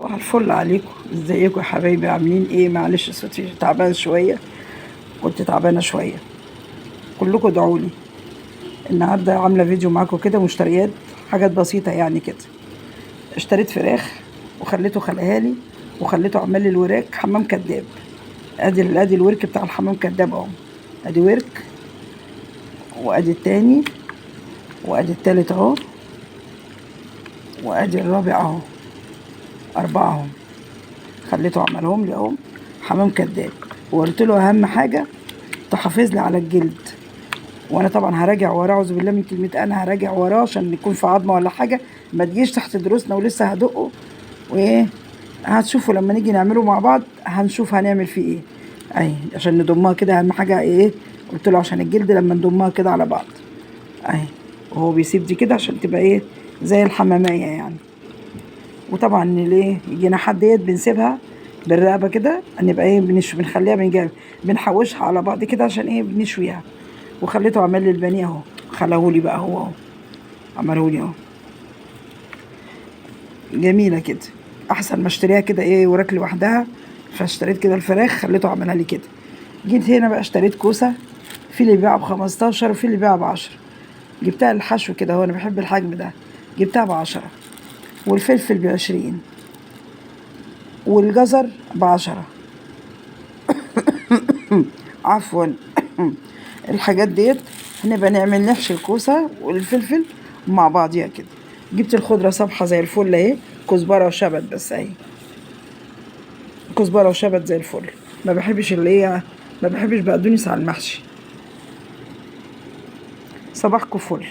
صباح الفل عليكم، ازيكم يا حبايبي؟ عاملين ايه؟ معلش صوتي تعبان شويه، كنت تعبانه شويه. كلكم ادعولي. النهارده عامله فيديو معاكم كده مشتريات، حاجات بسيطه يعني كده. اشتريت فراخ وخليته خلاها لي، وخليته عمل لي الوراك حمام كداب. ادي الورك بتاع الحمام كداب اهو. ادي ورك، وادي التاني، وادي التالت اهو، وادي الرابع اهو. اربعه اهو. خليته عملهم لي اهو حمام كداب. وقلت له اهم حاجه تحافظ لي على الجلد، وانا طبعا هراجع وراه. اعوذ بالله من كلمه انا هراجع وراه عشان يكون في عظمه ولا حاجه ما تجيش تحت دروسنا ولسه هدقه. وايه، هتشوفوا لما نيجي نعمله مع بعض، هنشوف هنعمل فيه ايه. اي عشان نضمها كده، اهم حاجه ايه؟ قلت له عشان الجلد لما نضمها كده على بعض. اهي. وهو بيسيب دي كده عشان تبقى ايه، زي الحمامية يعني. وطبعا ليه الجناحات ديت بنسيبها بالرقبه كده، نبقى ايه بنخليها بنحوشها على بعض كده عشان ايه بنشويها. وخليته عمل لي البانيه اهو، خلاهولي بقى هو اهو، عملهولي اهو. جميله كده، احسن ما اشتريها كده ايه وراك لوحدها. فاشتريت كده الفراخ خليته عملها لي كده. جيت هنا بقى اشتريت كوسه، في اللي بيبيعها ب15 وفي اللي بيبيعها ب10. جبتها الحشو كده، هو انا بحب الحجم ده. جبتها ب10. والفلفل ب20، والجزر ب10. عفوا. الحاجات ديت هنبقى نعمل نحشي الكوسه والفلفل مع بعضيها كده. جبت الخضره صبحه زي الفل اهي، كزبره وشبت بس اهي. كزبره وشبت زي الفل. ما بحبش اللي هي، ما بحبش بقدونس على المحشي. صباحكم فل.